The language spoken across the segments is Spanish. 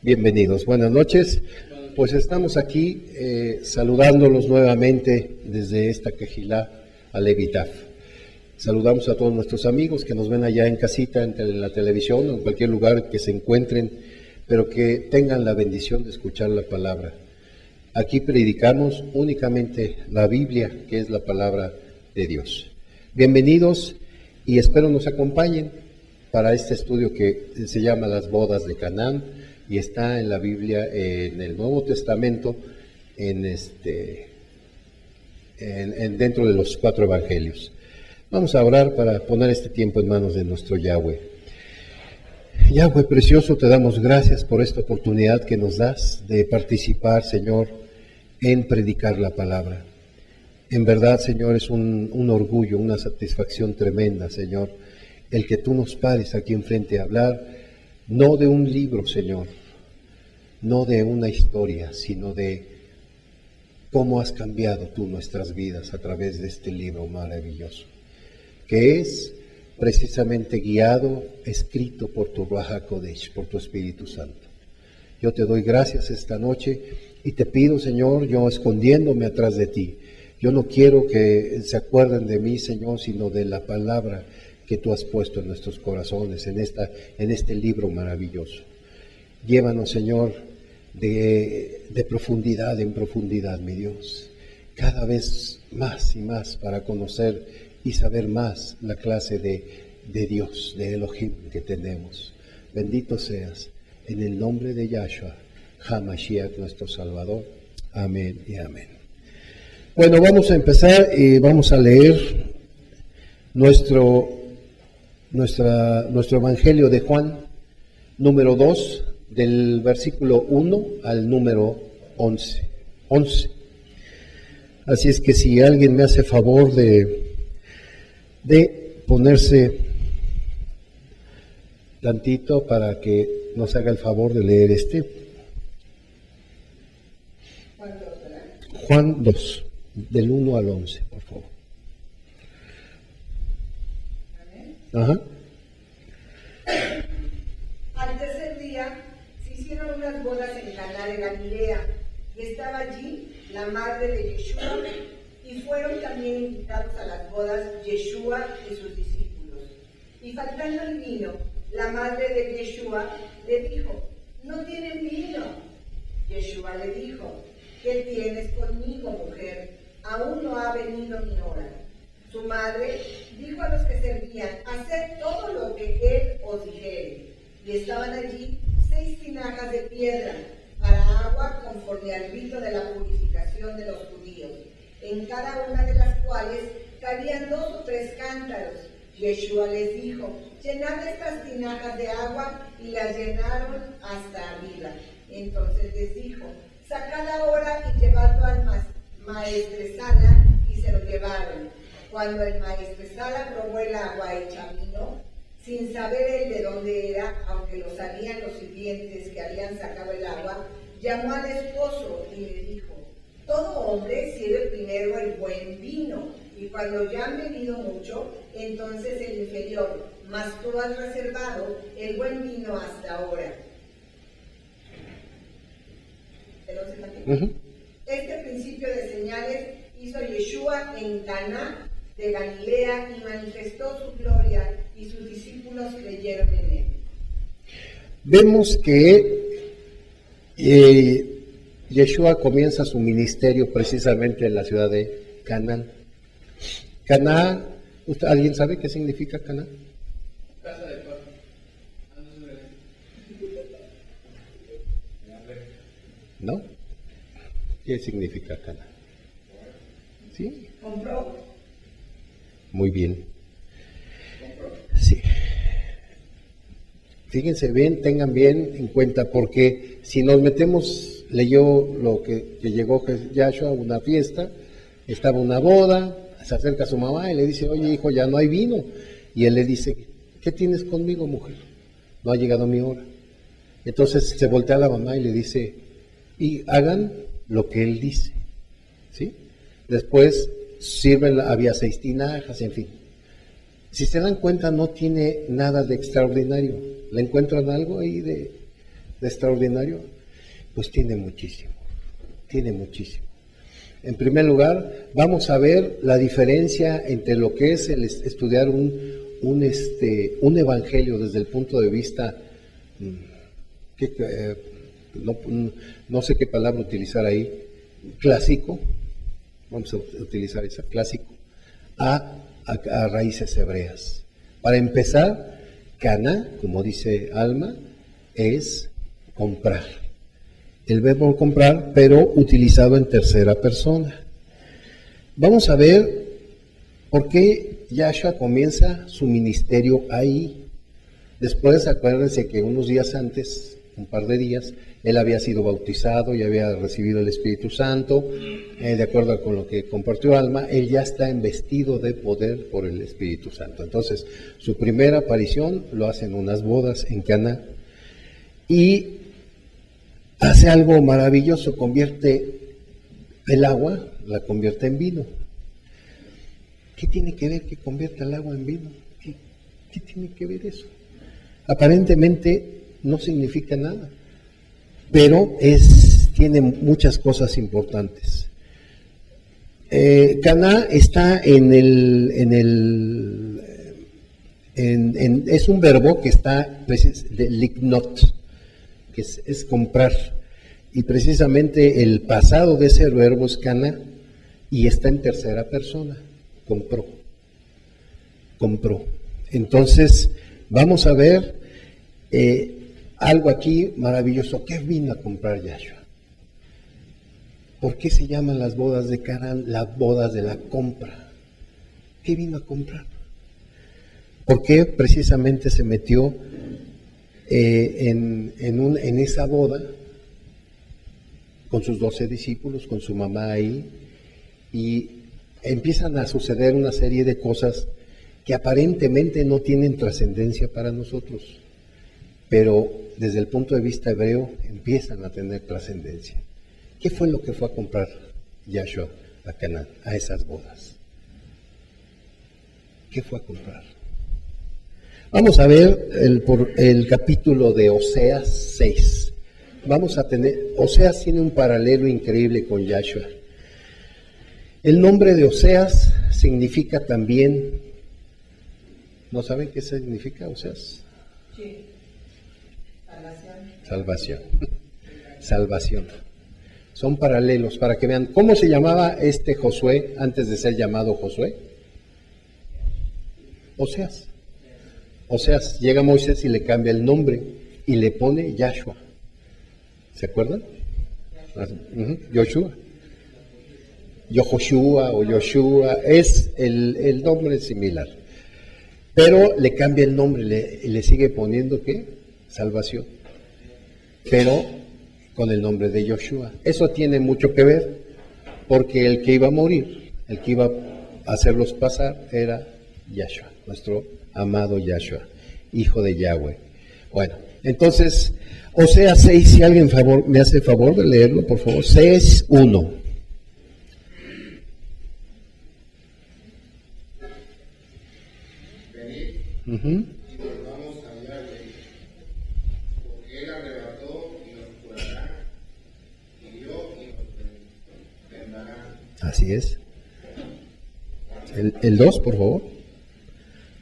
Bienvenidos, buenas noches. Pues estamos aquí saludándolos nuevamente desde esta Quejilá Alevitaf. Saludamos a todos nuestros amigos que nos ven allá en casita, en la televisión o en cualquier lugar que se encuentren, pero que tengan la bendición de escuchar la palabra. Aquí predicamos únicamente la Biblia, que es la palabra de Dios. Bienvenidos y espero nos acompañen para este estudio que se llama Las bodas de Canaán. Y está en la Biblia, en el Nuevo Testamento, dentro de los 4 evangelios. Vamos a orar para poner este tiempo en manos de nuestro Yahweh. Yahweh precioso, te damos gracias por esta oportunidad que nos das de participar, Señor, en predicar la palabra. En verdad, Señor, es un orgullo, una satisfacción tremenda, Señor, el que tú nos pares aquí enfrente a hablar, no de un libro, Señor, no de una historia, sino de cómo has cambiado tú nuestras vidas a través de este libro maravilloso, que es precisamente guiado, escrito por tu Ruach HaKodesh, por tu Espíritu Santo. Yo te doy gracias esta noche y te pido, Señor, yo escondiéndome atrás de ti, yo no quiero que se acuerden de mí, Señor, sino de la palabra que tú has puesto en nuestros corazones, en este libro maravilloso. Llévanos, Señor, de profundidad en profundidad, mi Dios, cada vez más y más para conocer y saber más la clase de Dios, de Elohim que tenemos. Bendito seas, en el nombre de Yahshua, HaMashiach, nuestro Salvador. Amén y amén. Bueno, vamos a empezar y vamos a leer nuestro Evangelio de Juan, número 2, del versículo 1 al número 11. Así es que si alguien me hace favor de ponerse tantito para que nos haga el favor de leer Juan 2, del 1 al 11, por favor. Ajá. Al tercer día se hicieron unas bodas en Caná de Galilea, y estaba allí la madre de Yeshua, y fueron también invitados a las bodas Yeshua y sus discípulos. Y faltando el vino, la madre de Yeshua le dijo: ¿no tienen vino? Yeshua le dijo: ¿qué tienes conmigo, mujer? Aún no ha venido mi hora. Su madre dijo a los que servían: haced todo lo que él os dijere. Y estaban allí 6 tinajas de piedra para agua conforme al rito de la purificación de los judíos, en cada una de las cuales cabían 2 o 3 cántaros. Yeshua les dijo: llenad estas tinajas de agua, y las llenaron hasta arriba. Entonces les dijo: sacad ahora y llevadlo al maestresala, y se lo llevaron. Cuando el maestresala probó el agua hecha vino, sin saber él de dónde era, aunque lo sabían los sirvientes que habían sacado el agua, llamó al esposo y le dijo: todo hombre sirve primero el buen vino, y cuando ya han bebido mucho, entonces el inferior, mas tú has reservado el buen vino hasta ahora. Este principio de señales hizo Yeshua en Caná de Galilea y manifestó su gloria, y sus discípulos creyeron en él. Vemos que Yeshua comienza su ministerio precisamente en la ciudad de Canaán. Caná, ¿alguien sabe qué significa Caná? Casa de pan. ¿No? ¿Qué significa Caná? ¿Sí? Compró. Muy bien. Sí. Fíjense bien, tengan bien en cuenta, porque si nos metemos, leyó lo que llegó Yahshua a una fiesta, estaba una boda, se acerca a su mamá y le dice: oye, hijo, ya no hay vino. Y él le dice: ¿qué tienes conmigo, mujer? No ha llegado mi hora. Entonces se voltea a la mamá y le dice: y hagan lo que él dice, ¿sí? Después sirven, había 6 tinajas, en fin. Si se dan cuenta, no tiene nada de extraordinario. ¿Le encuentran algo ahí de extraordinario? Pues tiene muchísimo, tiene muchísimo. En primer lugar, vamos a ver la diferencia entre lo que es el estudiar un evangelio desde el punto de vista, no sé qué palabra utilizar ahí, clásico, vamos a utilizar esa, clásico, a raíces hebreas. Para empezar, Caná, como dice Alma, es comprar. El verbo comprar, pero utilizado en tercera persona. Vamos a ver por qué Yahshua comienza su ministerio ahí. Después, acuérdense que unos días antes, un par de días, él había sido bautizado y había recibido el Espíritu Santo. De acuerdo con lo que compartió Alma, él ya está investido de poder por el Espíritu Santo. Entonces, su primera aparición lo hace en unas bodas en Caná y hace algo maravilloso: convierte el agua, la convierte en vino. ¿Qué tiene que ver que convierta el agua en vino? ¿Qué tiene que ver eso? Aparentemente no significa nada, pero tiene muchas cosas importantes. Caná está es un verbo que está de lignot, que es comprar, y precisamente el pasado de ese verbo es Caná, y está en tercera persona, compró. Entonces, vamos a ver algo aquí maravilloso. ¿Qué vino a comprar Yahshua? ¿Por qué se llaman las bodas de Canaán las bodas de la compra? ¿Qué vino a comprar? ¿Por qué precisamente se metió en esa boda con sus 12 discípulos, con su mamá ahí, y empiezan a suceder una serie de cosas que aparentemente no tienen trascendencia para nosotros, pero desde el punto de vista hebreo empiezan a tener trascendencia. ¿Qué fue lo que fue a comprar Yahshua a Canaán, a esas bodas? ¿Qué fue a comprar? Vamos a ver el capítulo de Oseas 6. Oseas tiene un paralelo increíble con Yahshua. El nombre de Oseas significa también, ¿no saben qué significa Oseas? Sí. Salvación. Son paralelos para que vean cómo se llamaba este Josué antes de ser llamado Josué. Oseas, llega Moisés y le cambia el nombre y le pone Yahshua. ¿Se acuerdan? Yoshua. Yehoshua o Yoshua, es el nombre similar. Pero le cambia el nombre, le sigue poniendo ¿qué? Salvación. Pero con el nombre de Yoshua. Eso tiene mucho que ver, porque el que iba a morir, el que iba a hacerlos pasar era Yahshua, nuestro amado Yahshua. hijo de Yahweh. Bueno, entonces, Oseas 6, si alguien me hace favor de leerlo, por favor, 6:1. Venid Ujú. y volvamos a Yahweh, porque Él arrebató y nos curará, hirió y nos vendará. Así es. El 2, por favor.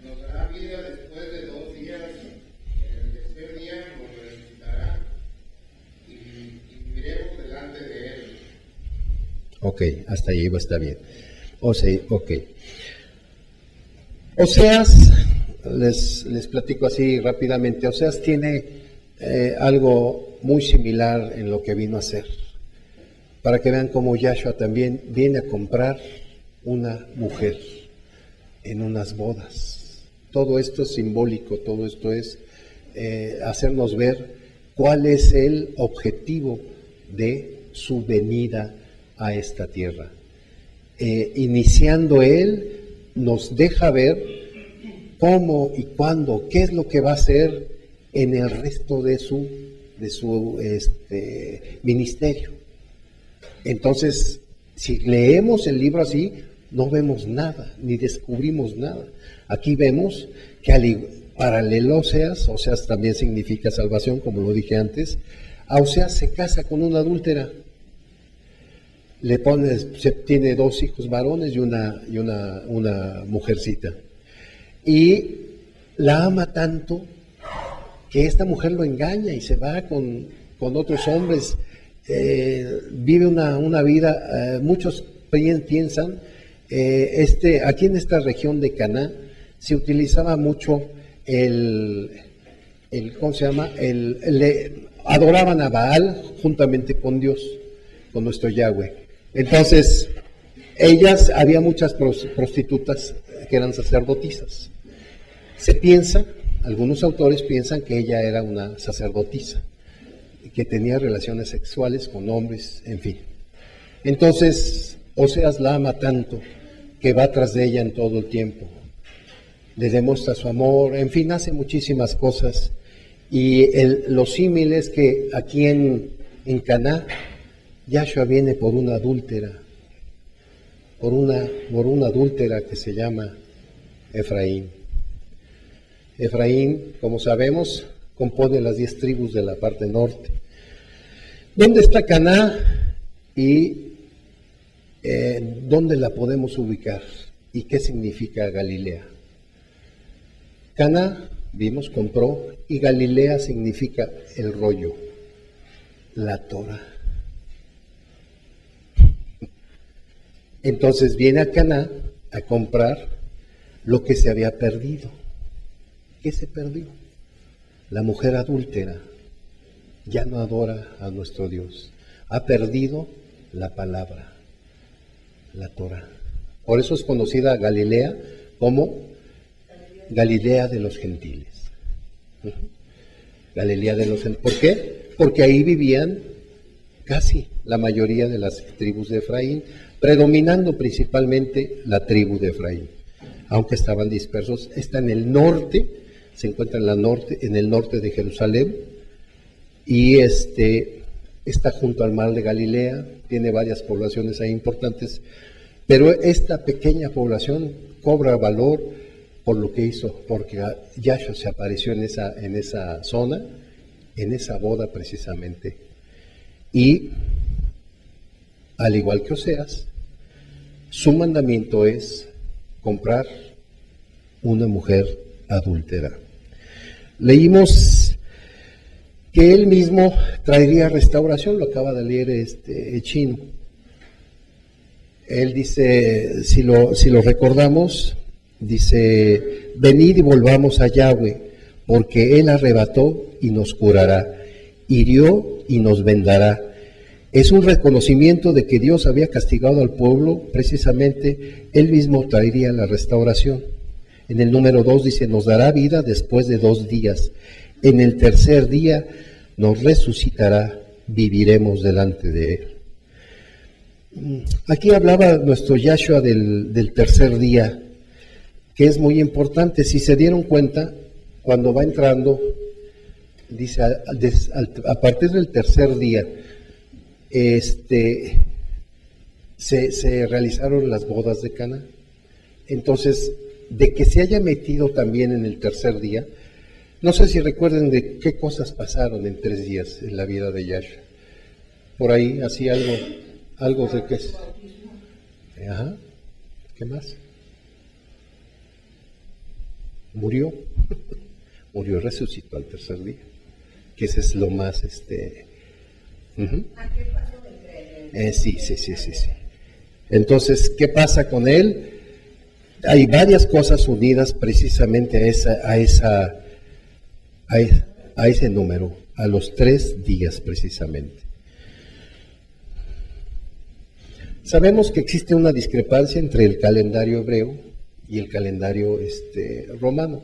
Nos dará vida después de 2 días, en el tercer día nos resucitará y viviremos delante de Él. Ok, hasta ahí está bien. Ok. Oseas, les platico así rápidamente. Oseas tiene algo muy similar en lo que vino a hacer. Para que vean cómo Yahshua también viene a comprar una mujer en unas bodas. Todo esto es simbólico, todo esto es hacernos ver cuál es el objetivo de su venida a esta tierra. Iniciando Él, nos deja ver cómo y cuándo, qué es lo que va a hacer en el resto de su ministerio. Entonces, si leemos el libro así, no vemos nada, ni descubrimos nada. Aquí vemos que paralelo a Oseas también significa salvación, como lo dije antes. A Oseas se casa con una adúltera. Tiene 2 hijos varones y una mujercita. Y la ama tanto que esta mujer lo engaña y se va con otros hombres. Vive una vida, muchos piensan, aquí en esta región de Caná se utilizaba mucho ¿cómo se llama? Adoraban a Baal juntamente con Dios, con nuestro Yahweh. Entonces, había muchas prostitutas que eran sacerdotisas. Algunos autores piensan que ella era una sacerdotisa, que tenía relaciones sexuales con hombres, en fin. Entonces, Oseas la ama tanto que va tras de ella en todo el tiempo. Le demuestra su amor, en fin, hace muchísimas cosas. Y los símiles que aquí en Caná, Yahshua viene por una adúltera, por una adúltera que se llama Efraín. Efraín, como sabemos, compone las 10 tribus de la parte norte. ¿Dónde está Caná y dónde la podemos ubicar? ¿Y qué significa Galilea? Caná, vimos, compró, y Galilea significa el rollo, la Torah. Entonces viene a Caná a comprar lo que se había perdido. ¿Qué se perdió? La mujer adúltera ya no adora a nuestro Dios. Ha perdido la palabra, la Torah. Por eso es conocida Galilea como Galilea de los gentiles. Galilea de los gentiles. ¿Por qué? Porque ahí vivían casi la mayoría de las tribus de Efraín, predominando principalmente la tribu de Efraín, aunque estaban dispersos. Está en el norte, se encuentra en el norte de Jerusalén, y está junto al mar de Galilea, tiene varias poblaciones ahí importantes, pero esta pequeña población cobra valor por lo que hizo, porque Yahshua se apareció en esa zona, en esa boda precisamente. Y al igual que Oseas, su mandamiento es comprar una mujer adúltera. Leímos que él mismo traería restauración, lo acaba de leer Chino. Él dice, si lo recordamos, dice: venid y volvamos a Yahweh, porque Él arrebató y nos curará, hirió y nos vendará. Es un reconocimiento de que Dios había castigado al pueblo, precisamente Él mismo traería la restauración. En el número 2 dice: nos dará vida después de 2 días. En el tercer día nos resucitará, viviremos delante de Él. Aquí hablaba nuestro Yahshua del tercer día, que es muy importante. Si se dieron cuenta, cuando va entrando, dice, a partir del tercer día, se realizaron las bodas de Cana. Entonces, de que se haya metido también en el tercer día, no sé si recuerden de qué cosas pasaron en 3 días en la vida de Yahshua. Por ahí, así algo de qué es. Ajá. ¿Qué más? Murió. Murió y resucitó al tercer día. Que ese es lo más, ¿A qué pasó entre él? Sí. Entonces, ¿qué pasa con él? Hay varias cosas unidas precisamente a ese número, a los 3 días precisamente. Sabemos que existe una discrepancia entre el calendario hebreo y el calendario romano.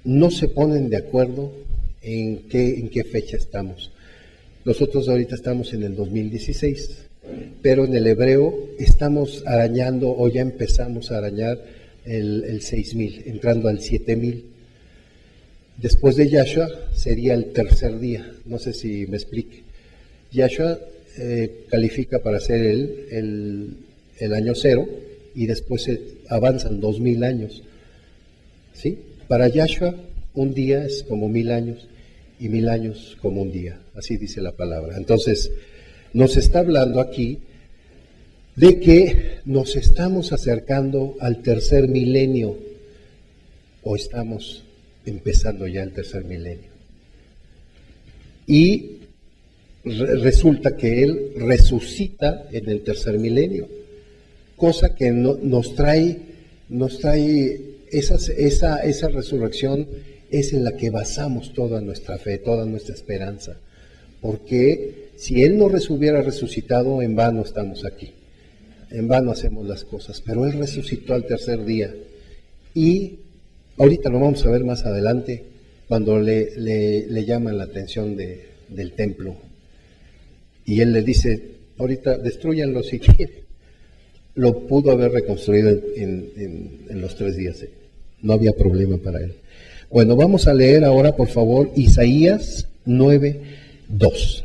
No se ponen de acuerdo en qué fecha estamos. Nosotros ahorita estamos en el 2016, pero en el hebreo estamos arañando o ya empezamos a arañar el 6000, entrando al 7000. Después de Yahshua sería el tercer día, no sé si me explique. Yahshua califica para ser el año 0 y después avanzan 2000 años. ¿Sí? Para Yahshua un día es como 1000 años y 1000 años como un día, así dice la palabra. Entonces, nos está hablando aquí de que nos estamos acercando al tercer milenio o estamos empezando ya el tercer milenio. Y resulta que Él resucita en el tercer milenio, cosa que nos trae esa resurrección es en la que basamos toda nuestra fe, toda nuestra esperanza, porque si Él no hubiera resucitado, en vano estamos aquí, en vano hacemos las cosas, pero Él resucitó al tercer día y ahorita lo vamos a ver más adelante cuando le llaman la atención del templo y Él le dice, ahorita destruyanlo si quieren. Lo pudo haber reconstruido en los 3 días, no había problema para Él. Bueno, vamos a leer ahora, por favor, Isaías 9:2.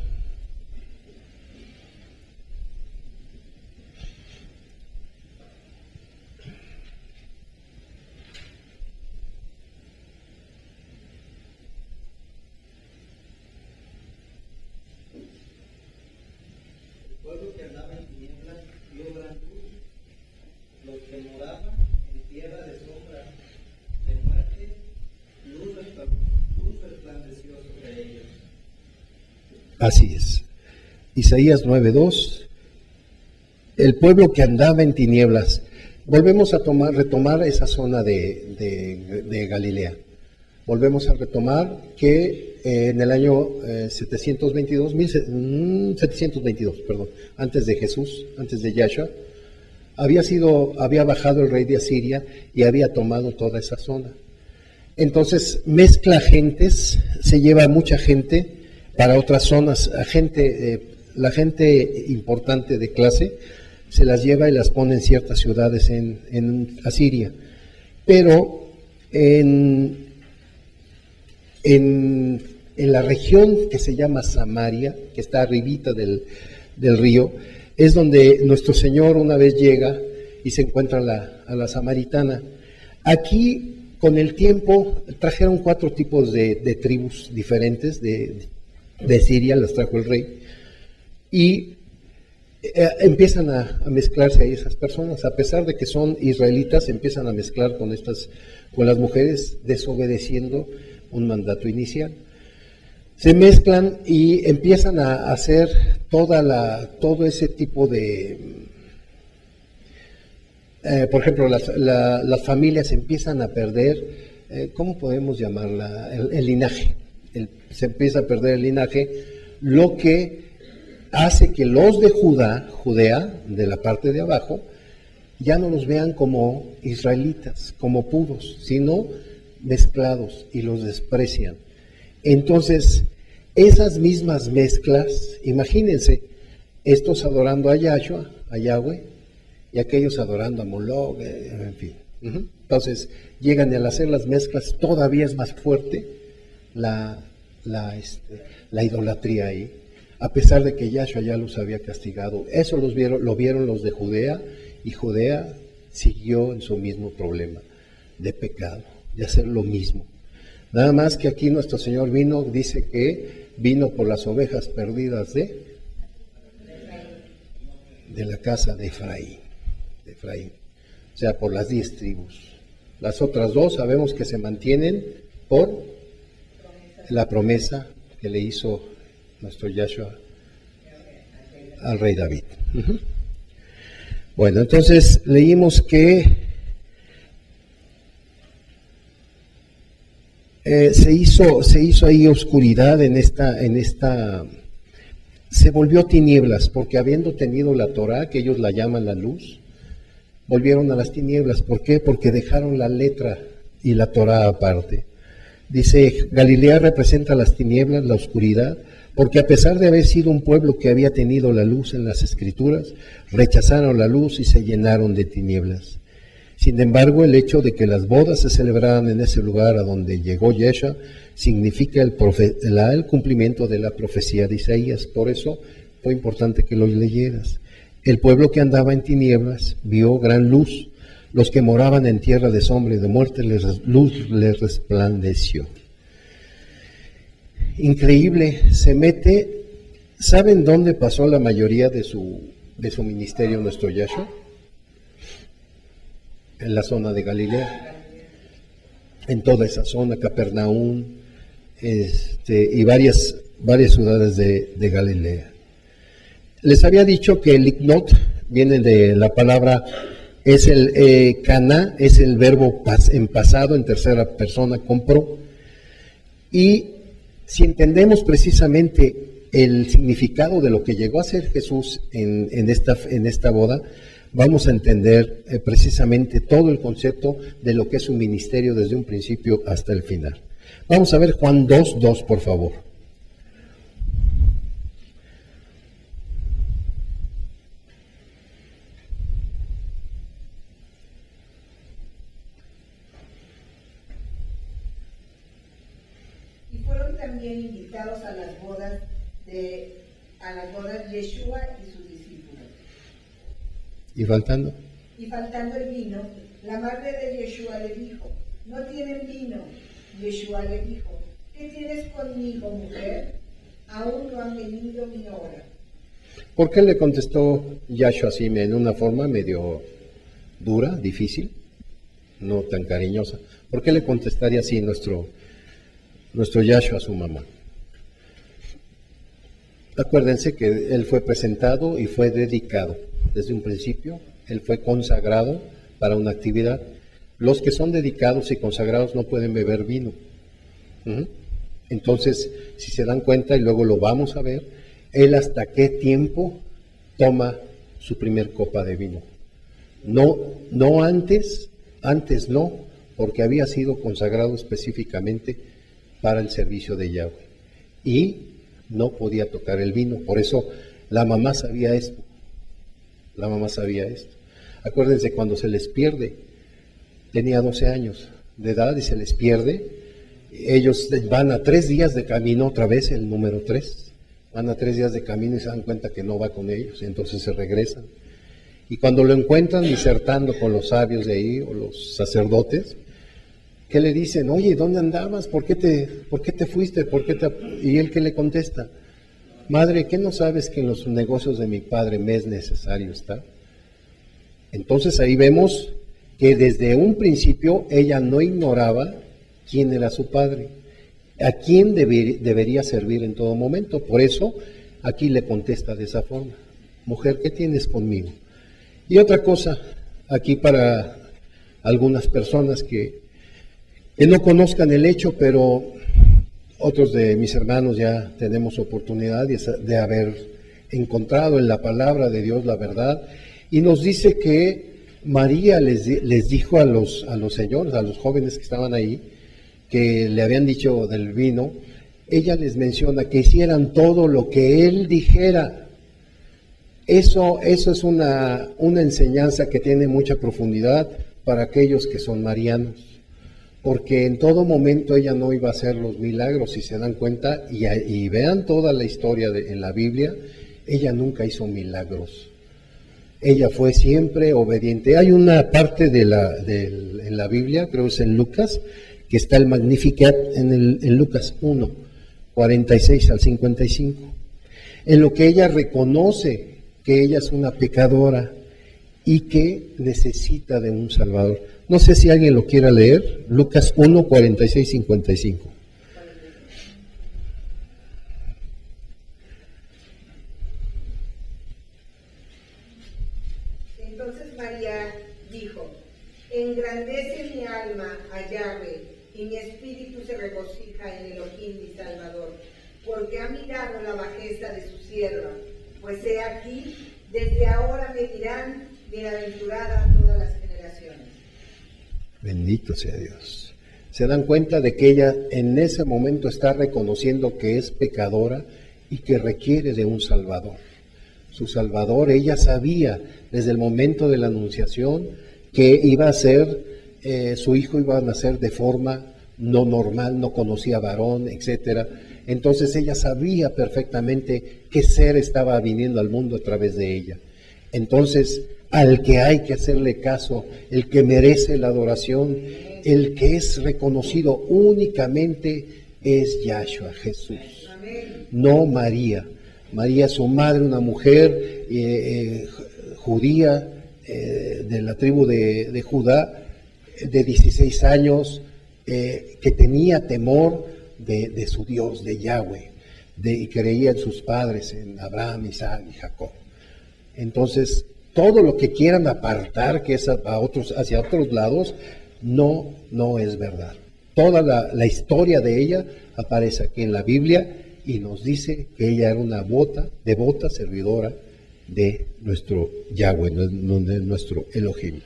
El pueblo que andaba en tinieblas vio gran luz, los que moraban en tierra de sombra de muerte, luz resplandeció sobre ellos. Así es. Isaías 9:2. El pueblo que andaba en tinieblas. Volvemos a retomar esa zona de Galilea. Volvemos a retomar que en el año 722, antes de Jesús, antes de Yahshua, había bajado el rey de Asiria y había tomado toda esa zona. Entonces mezcla gentes, se lleva mucha gente para otras zonas, la gente importante de clase se las lleva y las pone en ciertas ciudades en Asiria. Pero en la región que se llama Samaria, que está arribita del río, es donde nuestro Señor una vez llega y se encuentra a la samaritana. Aquí, con el tiempo, trajeron 4 tipos de tribus diferentes de Siria, las trajo el rey, y empiezan a mezclarse ahí esas personas, a pesar de que son israelitas, empiezan a mezclar con las mujeres, desobedeciendo un mandato inicial. Se mezclan y empiezan a hacer todo ese tipo de, por ejemplo, las familias empiezan a perder, ¿cómo podemos llamarla? El linaje. Se empieza a perder el linaje, lo que hace que los de Judea, de la parte de abajo, ya no los vean como israelitas, como puros, sino mezclados y los desprecian. Entonces, esas mismas mezclas, imagínense, estos adorando a Yahshua, a Yahweh, y aquellos adorando a Moloch, en fin, Entonces, llegan y al hacer las mezclas todavía es más fuerte la idolatría ahí, a pesar de que Yahshua ya los había castigado. Eso lo vieron los de Judea, y Judea siguió en su mismo problema de pecado, de hacer lo mismo. Nada más que aquí nuestro Señor dice que vino por las ovejas perdidas de la casa de Efraín. O sea, por las 10 tribus. Las otras 2 sabemos que se mantienen por la promesa que le hizo nuestro Yahshua al rey David. Bueno, entonces leímos que se hizo ahí oscuridad se volvió tinieblas, porque habiendo tenido la Torá, que ellos la llaman la luz, volvieron a las tinieblas. ¿Por qué? Porque dejaron la letra y la Torá aparte. Dice, Galilea representa las tinieblas, la oscuridad, porque a pesar de haber sido un pueblo que había tenido la luz en las Escrituras, rechazaron la luz y se llenaron de tinieblas. Sin embargo, el hecho de que las bodas se celebraran en ese lugar a donde llegó Yeshua significa el cumplimiento de la profecía de Isaías. Por eso fue importante que lo leyeras. El pueblo que andaba en tinieblas vio gran luz. Los que moraban en tierra de sombra y de muerte, luz les resplandeció. Increíble, se mete. ¿Saben dónde pasó la mayoría de su ministerio nuestro Yahshua? En la zona de Galilea, en toda esa zona, Capernaum, y varias ciudades de Galilea. Les había dicho que el iknot viene de la palabra, es el caná, es el verbo en pasado, en tercera persona, compró. Y si entendemos precisamente el significado de lo que llegó a ser Jesús en esta boda, vamos a entender precisamente todo el concepto de lo que es su ministerio desde un principio hasta el final. Vamos a ver Juan 2:2, por favor. Y fueron también invitados a las bodas Yeshua y sus discípulos. ¿Y faltando? Y faltando el vino, la madre de Yeshua le dijo, no tienen vino. Yeshua le dijo, ¿qué tienes conmigo, mujer? Aún no han venido mi hora. ¿Por qué le contestó Yahshua así en una forma medio dura, difícil, no tan cariñosa? ¿Por qué le contestaría así nuestro Yahshua a su mamá? Acuérdense que él fue presentado y fue dedicado desde un principio. Él fue consagrado para una actividad. Los que son dedicados y consagrados no pueden beber vino. Entonces, si se dan cuenta, y luego lo vamos a ver, él hasta qué tiempo toma su primer copa de vino. No antes no, porque había sido consagrado específicamente para el servicio de Yahweh. Y no podía tocar el vino. Por eso la mamá sabía esto. Acuérdense, cuando se les pierde, tenía 12 años de edad y se les pierde, ellos van a 3 días de camino, otra vez el número 3, van a 3 días de camino y se dan cuenta que no va con ellos, y entonces se regresan. Y cuando lo encuentran disertando con los sabios de ahí, o los sacerdotes, ¿qué le dicen? Oye, ¿dónde andabas? ¿Por qué te fuiste? Y él, ¿qué le contesta? Madre, ¿qué no sabes que en los negocios de mi padre me es necesario estar? Entonces ahí vemos que desde un principio ella no ignoraba quién era su padre, a quién debería servir en todo momento. Por eso aquí le contesta de esa forma: mujer, ¿qué tienes conmigo? Y otra cosa, aquí para algunas personas que no conozcan el hecho, pero otros de mis hermanos ya tenemos oportunidad de haber encontrado en la palabra de Dios la verdad, y nos dice que María les dijo a los señores, a los jóvenes que estaban ahí, que le habían dicho del vino, ella les menciona que hicieran todo lo que él dijera. Eso es una enseñanza que tiene mucha profundidad, para aquellos que son marianos, porque en todo momento ella no iba a hacer los milagros, si se dan cuenta, y vean toda la historia en la Biblia, ella nunca hizo milagros. Ella fue siempre obediente. Hay una parte en la Biblia, creo es en Lucas, que está el Magnificat en Lucas 1, 46 al 55, en lo que ella reconoce que ella es una pecadora y que necesita de un Salvador. No sé si alguien lo quiera leer, Lucas 1, 46, 55. Entonces María dijo: engrandece mi alma a Yahweh, y mi espíritu se regocija en Elohim mi Salvador, porque ha mirado la bajeza de su sierva. Pues he aquí, desde ahora me dirán bienaventurada todas las generaciones. Bendito sea Dios. Se dan cuenta de que ella en ese momento está reconociendo que es pecadora y que requiere de un Salvador. Su Salvador, ella sabía desde el momento de la anunciación que iba a ser, su hijo iba a nacer de forma no normal, no conocía varón, etcétera. Entonces ella sabía perfectamente qué ser estaba viniendo al mundo a través de ella. Entonces, al que hay que hacerle caso, el que merece la adoración, el que es reconocido únicamente es Yahshua, Jesús, no María. María, su madre, una mujer judía de la tribu de Judá, de 16 años, que tenía temor de su Dios, de Yahweh, y creía en sus padres, en Abraham, Isaac y Jacob. Entonces, todo lo que quieran apartar, que es hacia otros lados, no es verdad. Toda la historia de ella aparece aquí en la Biblia y nos dice que ella era una devota servidora de nuestro Yahweh, de nuestro Elohim.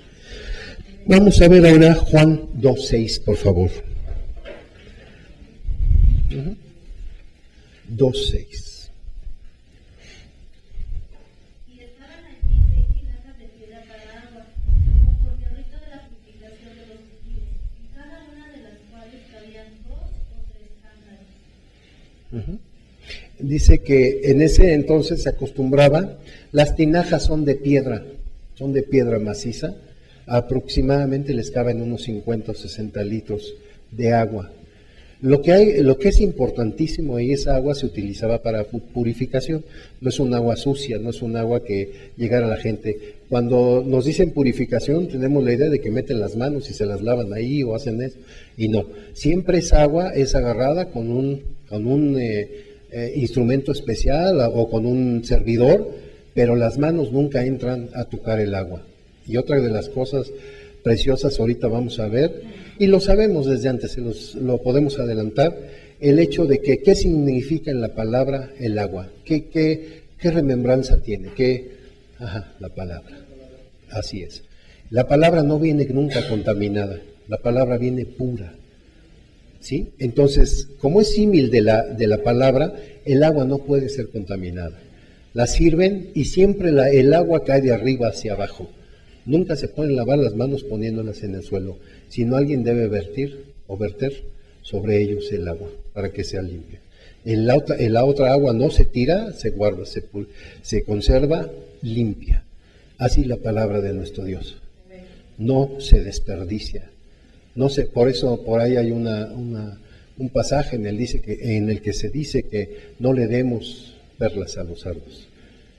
Vamos a ver ahora Juan 2:6, por favor. 2:6. Y estaban allí 6 tinajas de piedra para agua, conforme al rito de la purificación de los gentiles, y cada una de las cuales cabían 2 o 3 cántaros. Dice que en ese entonces se acostumbraba, las tinajas son de piedra maciza, aproximadamente les caben unos 50 o 60 litros de agua. Lo que es importantísimo, y esa agua se utilizaba para purificación, no es un agua sucia, no es un agua que llegara a la gente. Cuando nos dicen purificación, tenemos la idea de que meten las manos y se las lavan ahí o hacen eso, y no, siempre esa agua es agarrada con un instrumento especial o con un servidor, pero las manos nunca entran a tocar el agua. Y otra de las cosas preciosas ahorita vamos a ver, y lo sabemos desde antes, lo podemos adelantar, el hecho de que qué significa en la palabra el agua, qué remembranza tiene, la palabra, así es. La palabra no viene nunca contaminada, la palabra viene pura, ¿sí? Entonces, como es símil de la palabra, el agua no puede ser contaminada. La sirven y siempre el agua cae de arriba hacia abajo. Nunca se pueden lavar las manos poniéndolas en el suelo, sino alguien debe verter sobre ellos el agua para que sea limpia. La otra agua no se tira, se guarda, se conserva limpia. Así la palabra de nuestro Dios. No se desperdicia. Por eso por ahí hay un pasaje en el que se dice que no le demos perlas a los cerdos.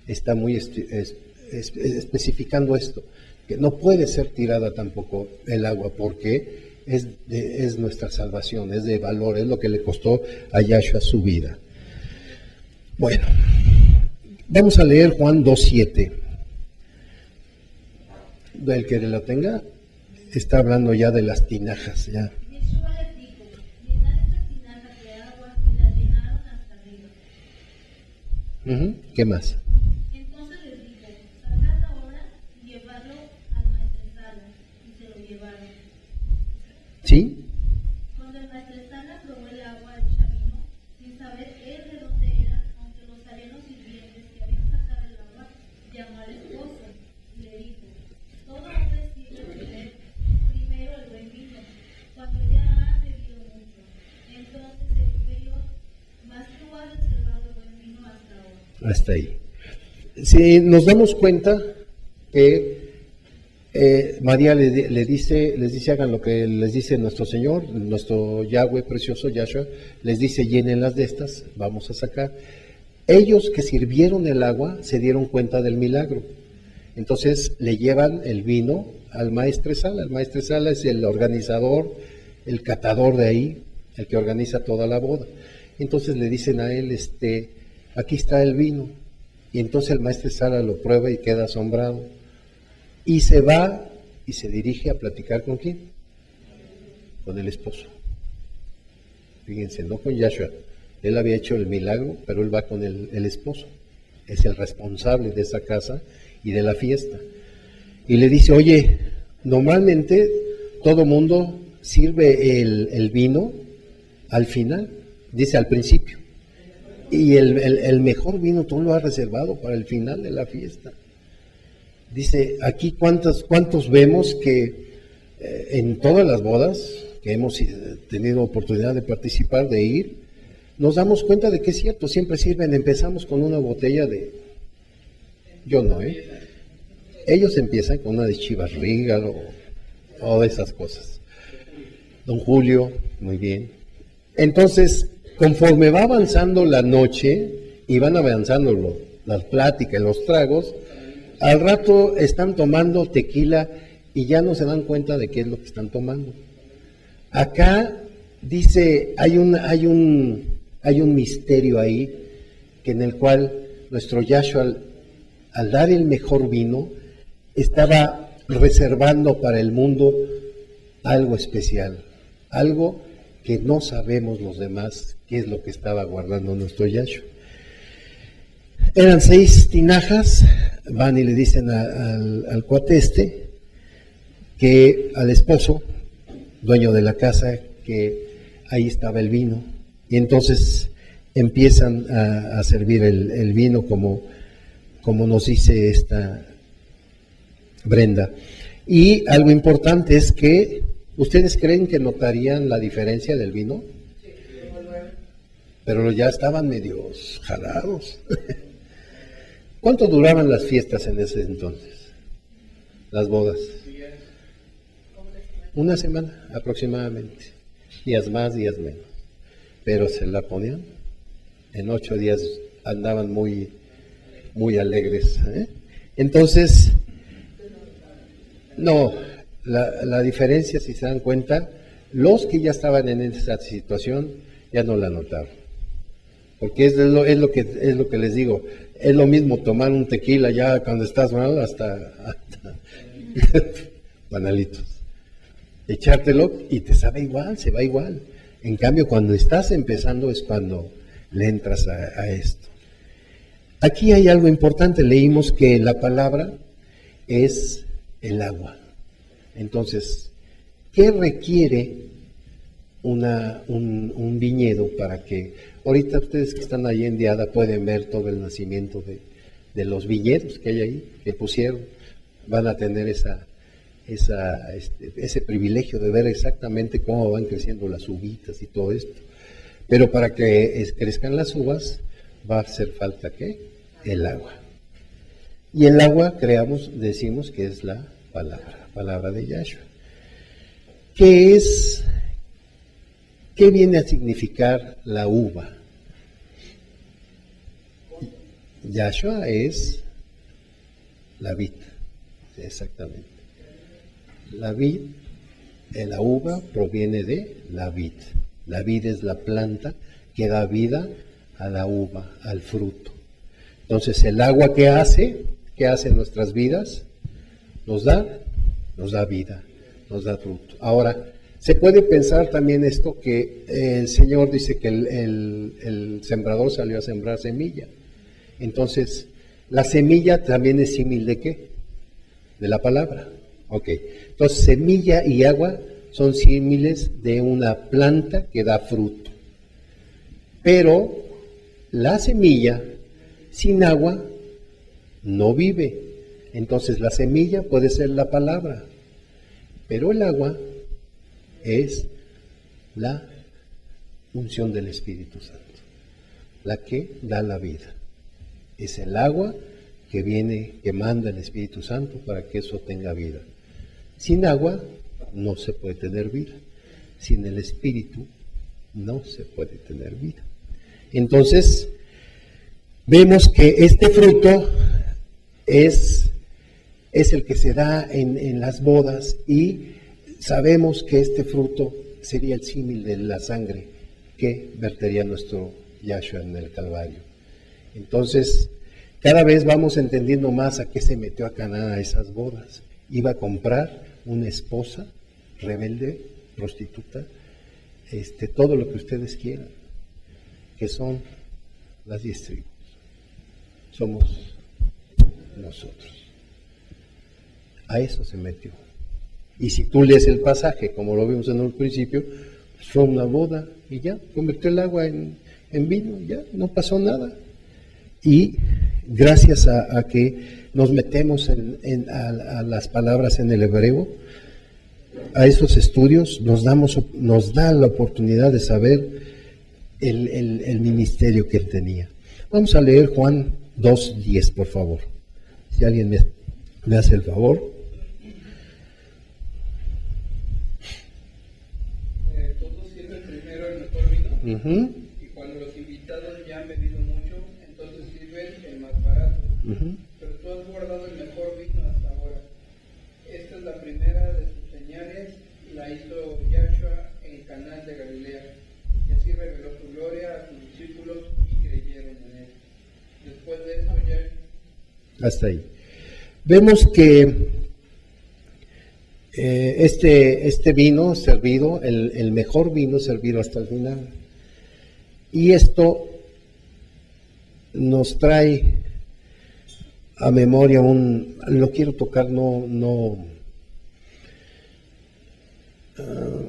Está muy especificando esto, que no puede ser tirada tampoco el agua, porque es nuestra salvación, es de valor, es lo que le costó a Yahshua su vida. Bueno, vamos a leer Juan 2:7. El que lo tenga, está hablando ya de las tinajas, ya. Yeshua les dijo: llenad estas tinajas de agua, y las llenaron hasta arriba. ¿Qué más? Entonces les dijo: sacad ahora y llevadlo al maestresala, y se lo llevaron. ¿Sí? Cuando el maestresala probó el agua hecha vino, sin saber él de dónde era, aunque lo sabían los sirvientes que habían sacado el agua, llamó al esposo y le dijo: todo hombre sirve primero Hasta ahí. Si nos damos cuenta que María les dice hagan lo que les dice nuestro Señor, nuestro Yahweh precioso, Yahshua, les dice llenen las de estas, vamos a sacar. Ellos que sirvieron el agua se dieron cuenta del milagro. Entonces le llevan el vino al maestresala. El maestresala es el organizador, el catador de ahí, el que organiza toda la boda. Entonces le dicen a él, aquí está el vino. Y entonces el maestresala lo prueba y queda asombrado. Y se va y se dirige a platicar ¿con quién? Con el esposo. Fíjense, no con Yahshua. Él había hecho el milagro, pero él va con el esposo. Es el responsable de esa casa y de la fiesta. Y le dice, oye, normalmente todo mundo sirve el vino al final, dice al principio. Y el mejor vino tú lo has reservado para el final de la fiesta. Dice, aquí cuántos vemos que en todas las bodas que hemos tenido oportunidad de participar, de ir, nos damos cuenta de que es cierto, siempre sirven, empezamos con una botella de... Yo no, Ellos empiezan con una de Chivas Regal o de esas cosas. Don Julio, muy bien. Entonces, conforme va avanzando la noche y van avanzando las pláticas, los tragos, al rato están tomando tequila y ya no se dan cuenta de qué es lo que están tomando. Acá dice, hay un misterio ahí, que en el cual nuestro Yahshua, al dar el mejor vino, estaba reservando para el mundo algo especial, algo que no sabemos los demás qué es lo que estaba guardando nuestro Yahshua. Eran 6 tinajas, van y le dicen al cuate que al esposo, dueño de la casa, que ahí estaba el vino. Y entonces empiezan a servir el vino como nos dice esta Brenda. Y algo importante es que, ¿ustedes creen que notarían la diferencia del vino? Pero ya estaban medios jalados. ¿Cuánto duraban las fiestas en ese entonces? Las bodas. Una semana aproximadamente. Días más, días menos. Pero se la ponían. En 8 días andaban muy alegres. Entonces, no, la diferencia, si se dan cuenta, los que ya estaban en esa situación ya no la notaron. Porque es lo que les digo, es lo mismo tomar un tequila ya cuando estás mal hasta banalitos. Echártelo y te sabe igual, se va igual. En cambio, cuando estás empezando es cuando le entras a esto. Aquí hay algo importante, leímos que la palabra es el agua. Entonces, ¿qué requiere un viñedo para que, ahorita ustedes que están ahí en Diada pueden ver todo el nacimiento de los viñedos que hay ahí, que pusieron, van a tener ese privilegio de ver exactamente cómo van creciendo las uvitas y todo esto. Pero para que crezcan las uvas va a hacer falta ¿qué? El agua. Y el agua decimos que es la palabra de Yahshua. ¿Qué viene a significar la uva? Yahshua es la vid, exactamente. La vid, la uva proviene de la vid. La vid es la planta que da vida a la uva, al fruto. Entonces, el agua ¿qué hace en nuestras vidas? Nos da vida, nos da fruto. Ahora, se puede pensar también esto, que el Señor dice que el sembrador salió a sembrar semilla. Entonces, la semilla también es símil ¿de qué? De la palabra. Ok. Entonces, semilla y agua son símiles de una planta que da fruto. Pero la semilla sin agua no vive. Entonces, la semilla puede ser la palabra, pero el agua es la unción del Espíritu Santo, la que da la vida. Es el agua que viene, que manda el Espíritu Santo para que eso tenga vida. Sin agua no se puede tener vida. Sin el Espíritu no se puede tener vida. Entonces, vemos que este fruto es el que se da en las bodas, y sabemos que este fruto sería el símil de la sangre que vertería nuestro Yahshua en el Calvario. Entonces, cada vez vamos entendiendo más a qué se metió a Canaán a esas bodas. Iba a comprar una esposa rebelde, prostituta, todo lo que ustedes quieran, que son las 10 tribus. Somos nosotros. A eso se metió. Y si tú lees el pasaje, como lo vimos en el principio, fue una boda y ya, convirtió el agua en vino, ya, no pasó nada. Y gracias a que nos metemos a las palabras en el hebreo, a esos estudios, nos da la oportunidad de saber el ministerio que él tenía. Vamos a leer Juan 2:10, por favor. Si alguien me hace el favor. Todos sirven primero el mejor vino, Uh-huh. y cuando los invitados ya han bebido mucho, entonces sirven el más barato. Uh-huh. Pero tú has guardado el mejor vino hasta ahora. Esta es la primera de sus señales, la hizo Yahshua en Canaán de Galilea, y así reveló su gloria a sus discípulos y creyeron en él. Después de eso ya... Hasta ahí. Vemos que este vino servido, el mejor vino servido hasta el final. Y esto nos trae a memoria lo quiero tocar,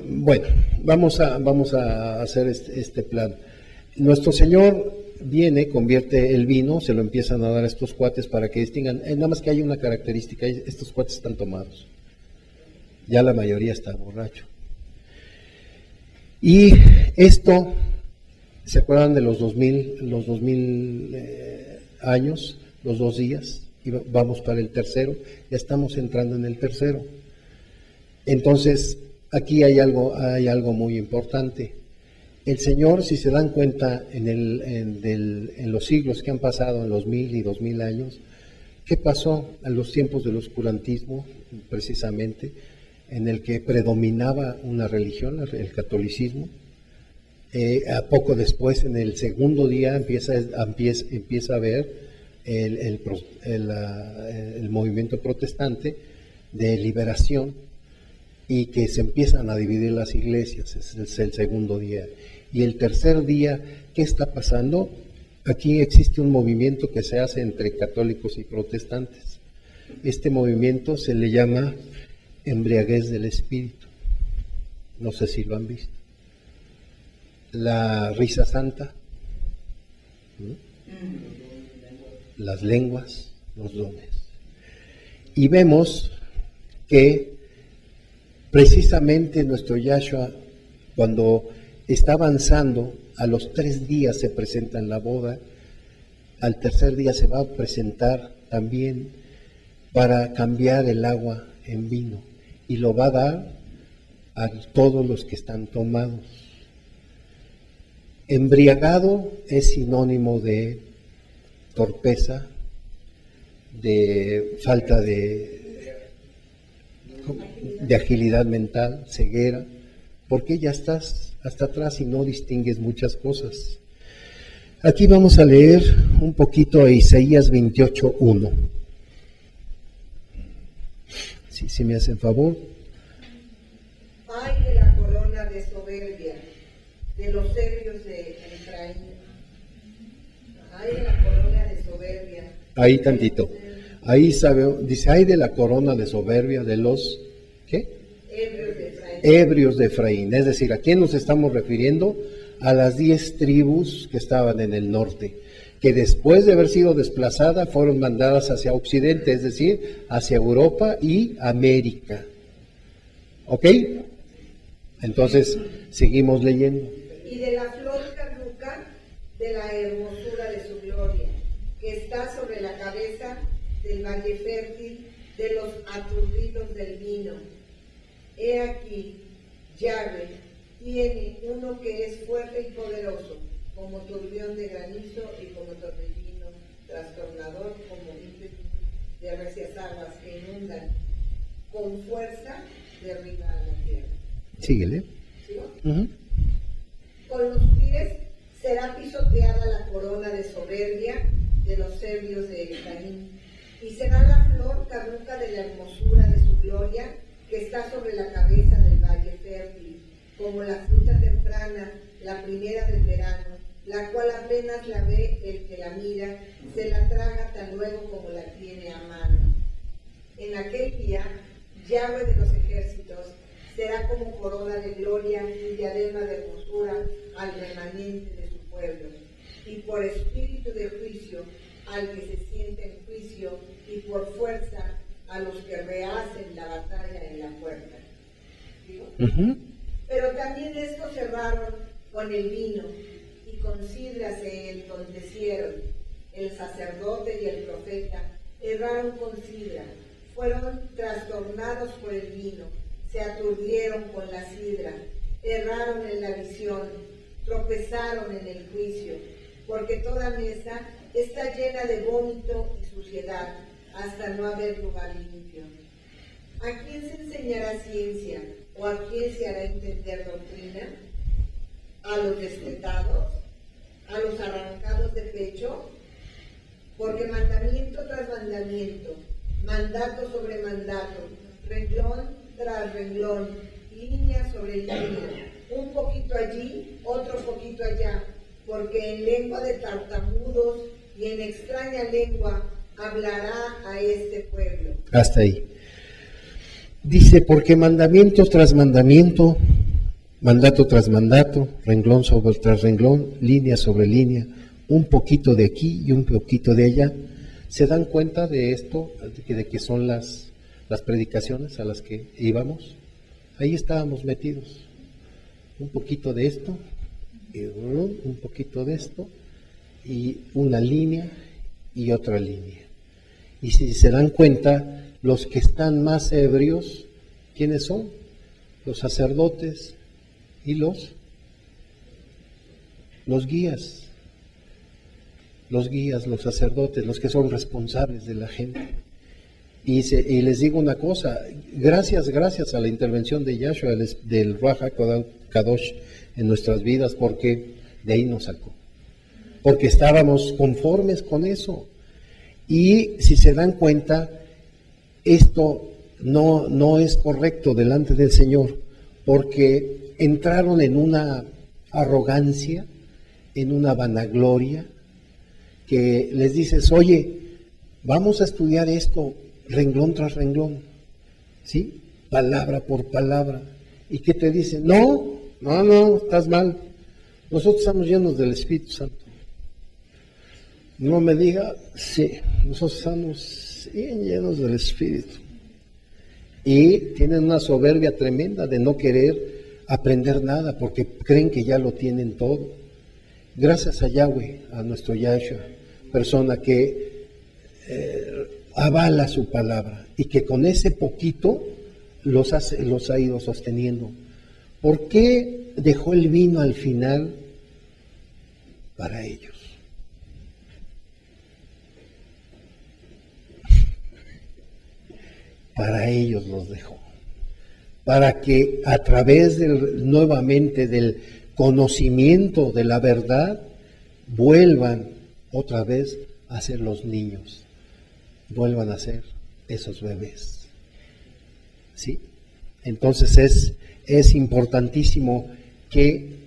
bueno, vamos a hacer este plan. Nuestro Señor viene, convierte el vino, se lo empiezan a dar a estos cuates para que distingan. Nada más que hay una característica: estos cuates están tomados. Ya la mayoría está borracho. Y esto, ¿se acuerdan de los 2000 años, los 2 días? Y vamos para el tercero, ya estamos entrando en el tercero. Entonces, aquí hay algo muy importante. El Señor, si se dan cuenta, en los siglos que han pasado, en los 1000 y 2000 años, ¿qué pasó en los tiempos del oscurantismo, precisamente, en el que predominaba una religión, el catolicismo? A poco después, en el segundo día, empieza a ver el movimiento protestante de liberación, y que se empiezan a dividir las iglesias. Ese es el segundo día. Y el tercer día, ¿qué está pasando? Aquí existe un movimiento que se hace entre católicos y protestantes. Este movimiento se le llama embriaguez del espíritu. No sé si lo han visto. La risa santa, ¿no? Las lenguas, los dones. Y vemos que precisamente nuestro Yahshua, cuando está avanzando, a los 3 días se presenta en la boda, al tercer día se va a presentar también para cambiar el agua en vino, y lo va a dar a todos los que están tomados. Embriagado es sinónimo de torpeza, de falta de agilidad mental, ceguera, porque ya estás hasta atrás y no distingues muchas cosas. Aquí vamos a leer un poquito a Isaías 28:1. Si me hacen favor. Ay de la corona de soberbia de los ebrios de Efraín. Ay de la corona de soberbia. Ahí tantito. Ahí dice: ay de la corona de soberbia de los, ¿qué? Ebrios de Efraín. Ebrios de Efraín. Es decir, ¿a quién nos estamos refiriendo? A las 10 tribus que estaban en el norte, que después de haber sido desplazadas fueron mandadas hacia Occidente, es decir, hacia Europa y América. ¿Ok? Entonces, seguimos leyendo. Y de la flor caduca de la hermosura de su gloria, que está sobre la cabeza del valle fértil de los aturdidos del vino. He aquí, Yahvé tiene uno que es fuerte y poderoso, como turbión de granizo y como torbellino trastornador, como ímpetu de recias aguas que inundan, con fuerza derriba a la tierra. Síguele. ¿Sigo? Ujú. Con los pies será pisoteada la corona de soberbia de los serbios de Efraín, y será la flor caduca de la hermosura de su gloria que está sobre la cabeza del valle fértil, como la fruta temprana, la primera del verano, la cual apenas la ve el que la mira, se la traga tan luego como la tiene a mano. En aquel día, Yahvé de los ejércitos será como corona de gloria y diadema de hermosura al remanente de su pueblo, y por espíritu de juicio al que se siente en juicio, y por fuerza a los que rehacen la batalla en la puerta. ¿Digo? Ujú. Pero también estos cerraron con el vino, y con sidra se entontecieron. El sacerdote y el profeta erraron con sidra, fueron trastornados por el vino, se aturdieron con la sidra, erraron en la visión, tropezaron en el juicio, porque toda mesa está llena de vómito y suciedad, hasta no haber lugar limpio. ¿A quién se enseñará ciencia o a quién se hará entender doctrina? ¿A los destetados? ¿A los arrancados de pecho? Porque mandamiento tras mandamiento, mandato sobre mandato, renglón tras renglón, línea sobre línea, un poquito allí, otro poquito allá, porque en lengua de tartamudos y en extraña lengua hablará a este pueblo. Hasta ahí. Dice, porque mandamiento tras mandamiento, mandato tras mandato, renglón sobre tras renglón, línea sobre línea, un poquito de aquí y un poquito de allá. ¿Se dan cuenta de esto, de que son las predicaciones a las que íbamos? Ahí estábamos metidos. Un poquito de esto, y un poquito de esto, y una línea y otra línea. Y si se dan cuenta, los que están más ebrios, ¿quiénes son? Los sacerdotes y los guías. Los guías, los sacerdotes, los que son responsables de la gente. Y les digo una cosa, gracias a la intervención de Yahshua, del Ruach HaKadosh en nuestras vidas, porque de ahí nos sacó. Porque estábamos conformes con eso. Y si se dan cuenta, esto no es correcto delante del Señor, porque entraron en una arrogancia, en una vanagloria, que les dices, oye, vamos a estudiar esto renglón tras renglón, ¿sí? Palabra por palabra. ¿Y qué te dicen? No, estás mal. Nosotros estamos llenos del Espíritu Santo. No me diga, sí, nosotros estamos bien llenos del Espíritu. Y tienen una soberbia tremenda de no querer aprender nada porque creen que ya lo tienen todo. Gracias a Yahweh, a nuestro Yahshua, persona que avala su palabra y que con ese poquito los ha ido sosteniendo. ¿Por qué dejó el vino al final? Para ellos. Para ellos los dejó. Para que a través nuevamente del conocimiento de la verdad vuelvan otra vez a ser los niños, vuelvan a ser esos bebés. ¿Sí? Entonces es importantísimo que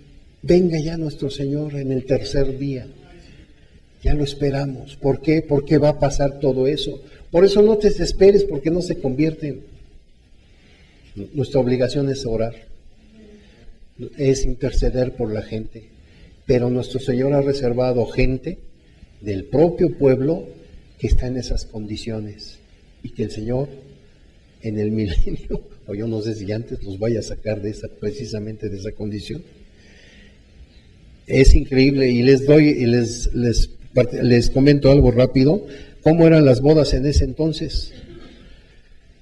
venga ya nuestro Señor en el tercer día. Ya lo esperamos. ¿Por qué? Porque va a pasar todo eso. Por eso no te desesperes, porque no se convierten. Nuestra obligación es orar, es interceder por la gente. Pero nuestro Señor ha reservado gente del propio pueblo que está en esas condiciones. Y que el Señor en el milenio, o yo no sé si antes, los vaya a sacar precisamente de esa condición. Es increíble y les Les comento algo rápido, cómo eran las bodas en ese entonces.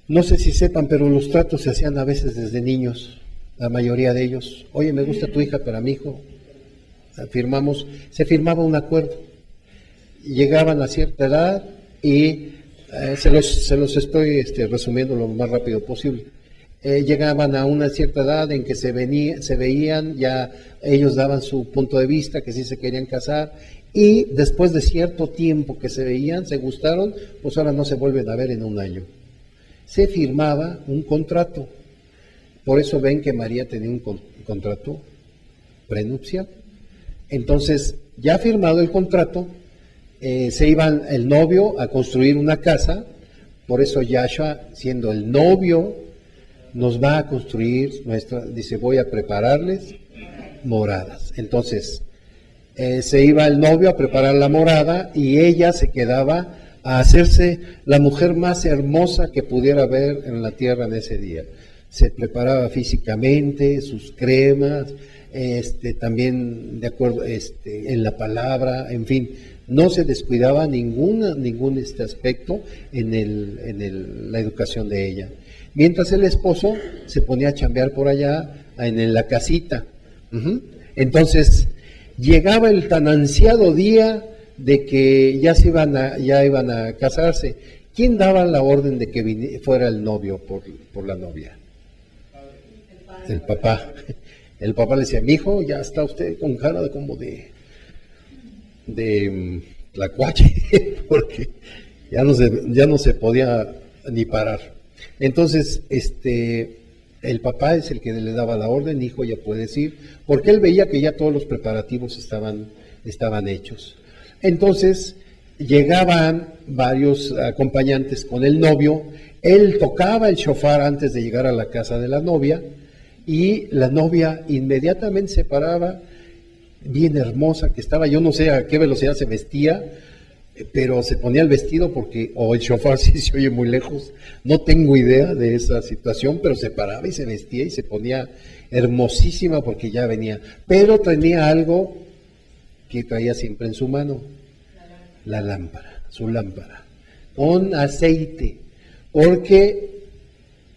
No sé si sepan, pero los tratos se hacían a veces desde niños, la mayoría de ellos. Oye, me gusta tu hija, pero a mi hijo. Se firmaba un acuerdo. Llegaban a cierta edad y se los estoy resumiendo lo más rápido posible. Llegaban a una cierta edad en que se veían, ya ellos daban su punto de vista, que sí se querían casar, y después de cierto tiempo que se veían, se gustaron, pues ahora no se vuelven a ver en un año. Se firmaba un contrato. Por eso ven que María tenía un contrato prenupcial. Entonces, ya firmado el contrato, se iban el novio a construir una casa. Por eso Yahshua, siendo el novio, nos va a construir dice, voy a prepararles moradas. Entonces, se iba el novio a preparar la morada y ella se quedaba a hacerse la mujer más hermosa que pudiera haber en la tierra en ese día. Se preparaba físicamente, sus cremas, también de acuerdo en la palabra, en fin, no se descuidaba ningún aspecto en la educación de ella. Mientras el esposo se ponía a chambear por allá en la casita. Entonces, llegaba el tan ansiado día de que ya iban a casarse. ¿Quién daba la orden de que fuera el novio por la novia? El papá. El papá le decía, mijo, ya está usted con cara de como de tlacuache, porque ya no se podía ni parar. Entonces, el papá es el que le daba la orden, hijo, ya puedes ir, porque él veía que ya todos los preparativos estaban hechos. Entonces, llegaban varios acompañantes con el novio, él tocaba el shofar antes de llegar a la casa de la novia, y la novia inmediatamente se paraba, bien hermosa que estaba, yo no sé a qué velocidad se vestía, pero se ponía el vestido o el shofar sí se oye muy lejos, no tengo idea de esa situación, pero se paraba y se vestía y se ponía hermosísima porque ya venía, pero tenía algo que traía siempre en su mano, la lámpara, su lámpara, con aceite, porque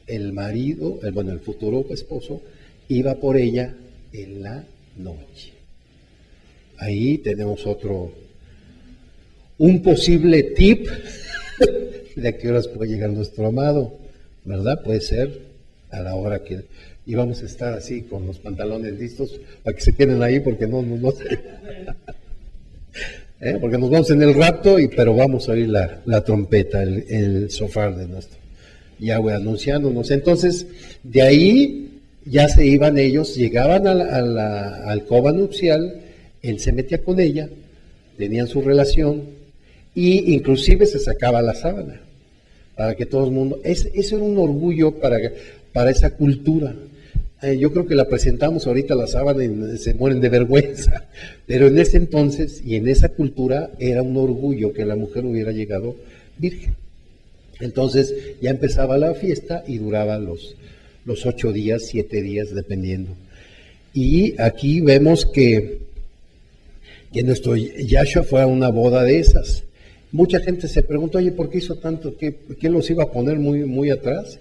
el marido, el futuro esposo, iba por ella en la noche. Ahí tenemos un posible tip de a qué horas puede llegar nuestro amado, ¿verdad? Puede ser a la hora que íbamos a estar así con los pantalones listos para que se queden ahí porque no porque nos vamos en el rapto, pero vamos a oír la trompeta, el shofar de nuestro Yahweh anunciándonos. Entonces, de ahí ya se iban ellos, llegaban a la alcoba nupcial, él se metía con ella, tenían su relación, y inclusive se sacaba la sábana, para que todo el mundo, eso era un orgullo para esa cultura. Yo creo que la presentamos ahorita la sábana y se mueren de vergüenza, pero en ese entonces y en esa cultura era un orgullo que la mujer hubiera llegado virgen. Entonces ya empezaba la fiesta y duraba los 8 días, 7 días, dependiendo. Y aquí vemos que nuestro Yahshua fue a una boda de esas. Mucha gente se pregunta, oye, ¿por qué hizo tanto? ¿Qué los iba a poner muy, muy atrás?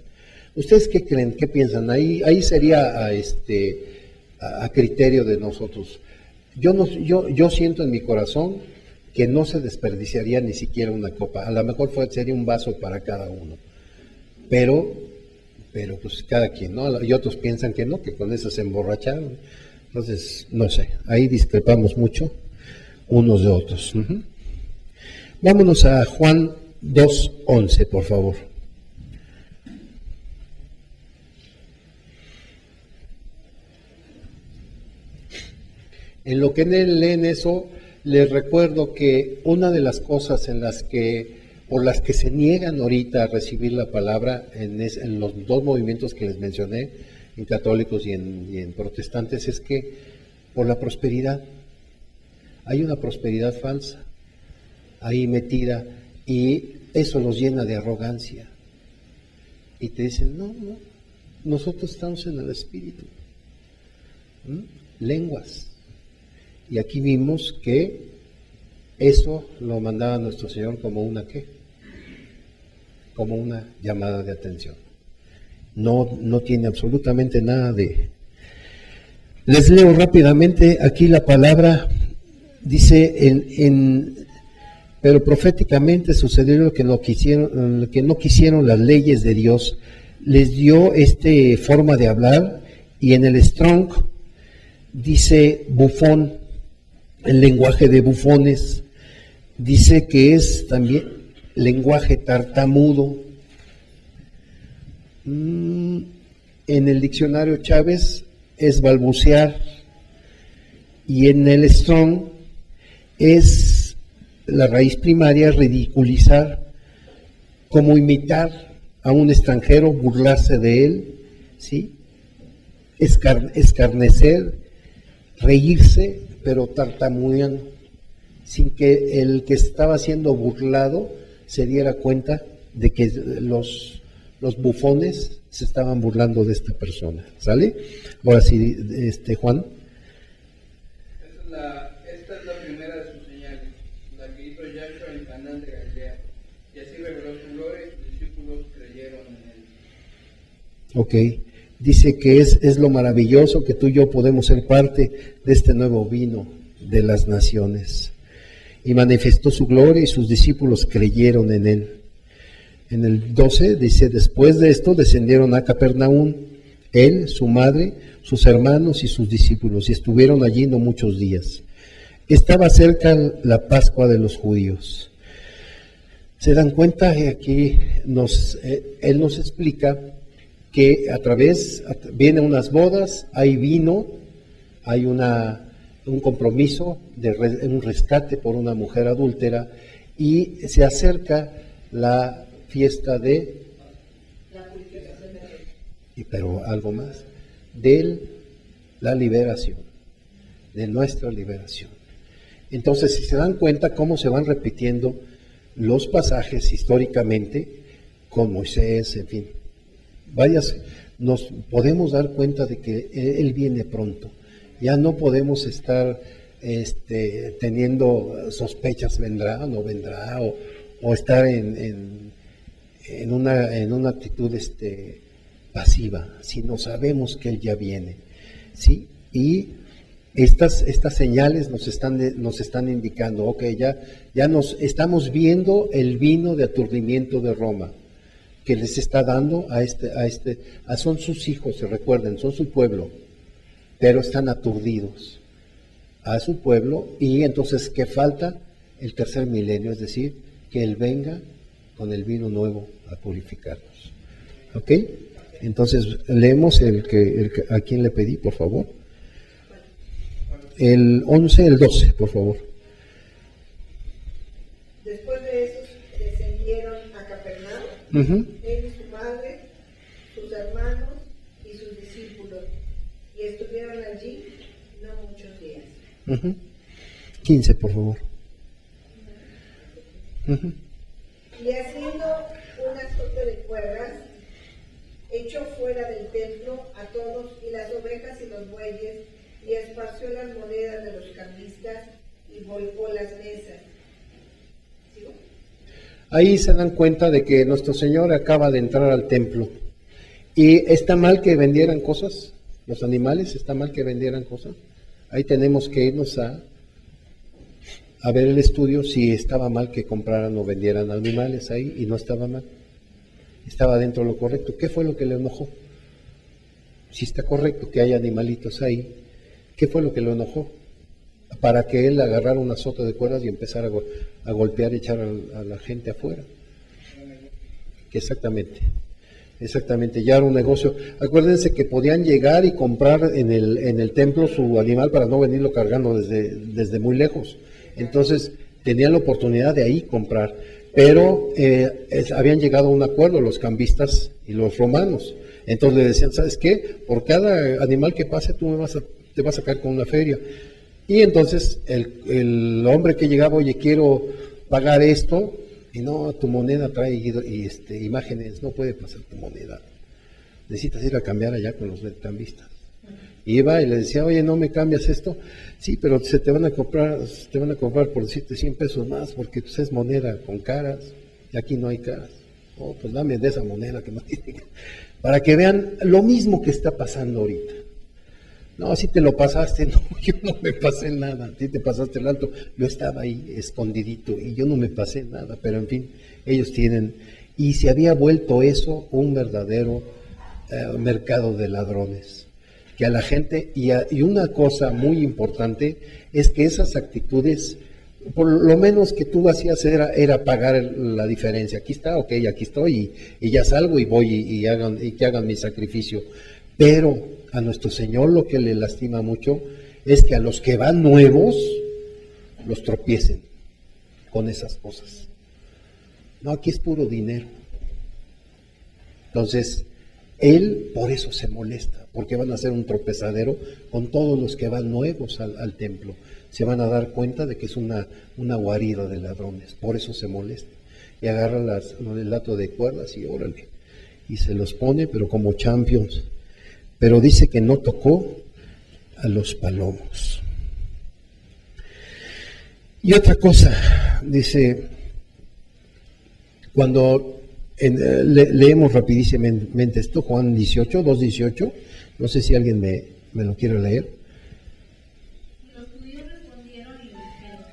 ¿Ustedes qué creen? ¿Qué piensan? Ahí sería a criterio de nosotros. Yo siento en mi corazón que no se desperdiciaría ni siquiera una copa. A lo mejor sería un vaso para cada uno. Pero pues cada quien, ¿no? Y otros piensan que no, que con eso se emborracharon. Entonces, no sé, ahí discrepamos mucho unos de otros. Vámonos a Juan 2:11, por favor. En lo que leen eso, les recuerdo que una de las cosas por las que se niegan ahorita a recibir la palabra en los dos movimientos que les mencioné, en católicos y en protestantes, es que por la prosperidad. Hay una prosperidad falsa ahí metida y eso los llena de arrogancia. Y te dicen, no, nosotros estamos en el Espíritu. Lenguas. Y aquí vimos que Eso lo mandaba nuestro Señor como una ¿qué? Como una llamada de atención. No tiene absolutamente nada de... Les leo rápidamente aquí la palabra, dice pero proféticamente sucedió lo que no quisieron las leyes de Dios. Les dio forma de hablar, y en el Strong dice bufón, el lenguaje de bufones, dice que es también lenguaje tartamudo. En el diccionario Chávez es balbucear, y en el Strong es la raíz primaria ridiculizar, como imitar a un extranjero, burlarse de él, ¿sí? Escarnecer, reírse, pero tartamudeando, sin que el que estaba siendo burlado se diera cuenta de que los bufones se estaban burlando de esta persona. ¿Sale? Ahora sí, Juan. Esta es la primera de sus señales, la que hizo Yahshua en Canaán de Galilea, y así reveló su gloria y sus discípulos creyeron en él. Ok, dice que es lo maravilloso que tú y yo podemos ser parte de este nuevo vino de las naciones. Y manifestó su gloria y sus discípulos creyeron en él. En el 12 dice, después de esto descendieron a Capernaum, él, su madre, sus hermanos y sus discípulos, y estuvieron allí no muchos días. Estaba cerca la Pascua de los judíos. ¿Se dan cuenta? Aquí él nos explica que vienen unas bodas, hay vino, hay un compromiso, un rescate por una mujer adúltera, y se acerca la fiesta pero algo más, de la liberación, de nuestra liberación. Entonces, si se dan cuenta cómo se van repitiendo los pasajes históricamente con Moisés, en fin, nos podemos dar cuenta de que Él viene pronto. Ya no podemos estar teniendo sospechas, vendrá o no vendrá, o estar en una actitud pasiva, sino sabemos que Él ya viene, ¿sí? Y estas señales nos están indicando, ok, ya nos estamos viendo el vino de aturdimiento de Roma, que les está dando son sus hijos, se recuerden, son su pueblo, pero están aturdidos a su pueblo, y entonces, ¿qué falta? El tercer milenio, es decir, que Él venga con el vino nuevo a purificarnos. ¿Ok? Entonces, leemos a quien le pedí, por favor. El 11, el 12, por favor. Después de eso descendieron a Capernaum, él y su madre, sus hermanos y sus discípulos, y estuvieron allí no muchos días. 15, por favor. Y haciendo un azote de cuerdas, echó fuera del templo a todos y las ovejas y los bueyes, y esparció las monedas de los cambistas y volcó las mesas. ¿Sigo? Ahí se dan cuenta de que nuestro Señor acaba de entrar al templo. ¿Y está mal que vendieran cosas? ¿Los animales está mal que vendieran cosas? Ahí tenemos que irnos a ver el estudio si estaba mal que compraran o vendieran animales ahí, y no estaba mal. Estaba dentro de lo correcto. ¿Qué fue lo que le enojó? Si está correcto que haya animalitos ahí, ¿qué fue lo que lo enojó? Para que él agarrara un azote de cuerdas y empezara a golpear y echar a la gente afuera. Exactamente, ya era un negocio. Acuérdense que podían llegar y comprar en el templo su animal para no venirlo cargando desde muy lejos. Entonces tenían la oportunidad de ahí comprar, pero habían llegado a un acuerdo los cambistas y los romanos. Entonces le decían, ¿sabes qué? Por cada animal que pase tú te vas a sacar con una feria. Y entonces el hombre que llegaba, oye, quiero pagar esto, y no, tu moneda trae imágenes, no puede pasar tu moneda. Necesitas ir a cambiar allá con los cambistas. Iba y le decía, oye, ¿no me cambias esto? Sí, pero te van a cobrar por decirte 100 pesos más, porque pues, es moneda con caras, y aquí no hay caras. Oh, pues dame de esa moneda que no tiene. Para que vean lo mismo que está pasando ahorita. No, así te lo pasaste, no, yo no me pasé nada, a ti te pasaste el alto, yo estaba ahí escondidito y yo no me pasé nada, pero en fin, ellos tienen, y se había vuelto eso un verdadero mercado de ladrones, que a la gente, y una cosa muy importante es que esas actitudes, por lo menos que tú hacías era pagar la diferencia, aquí está, ok, aquí estoy, y ya salgo y voy y que hagan mi sacrificio, pero a nuestro Señor lo que le lastima mucho es que a los que van nuevos los tropiecen con esas cosas. No, aquí es puro dinero. Entonces, Él por eso se molesta, porque van a hacer un tropezadero con todos los que van nuevos al templo. Se van a dar cuenta de que es una guarida de ladrones, por eso se molesta. Y agarra el lato de cuerdas y órale, y se los pone, pero como champions. Pero dice que no tocó a los palomos. Y otra cosa, dice, cuando leemos rapidísimamente esto, Juan 18, 2:18, no sé si alguien me lo quiere leer. Y los judíos respondieron y le dijeron,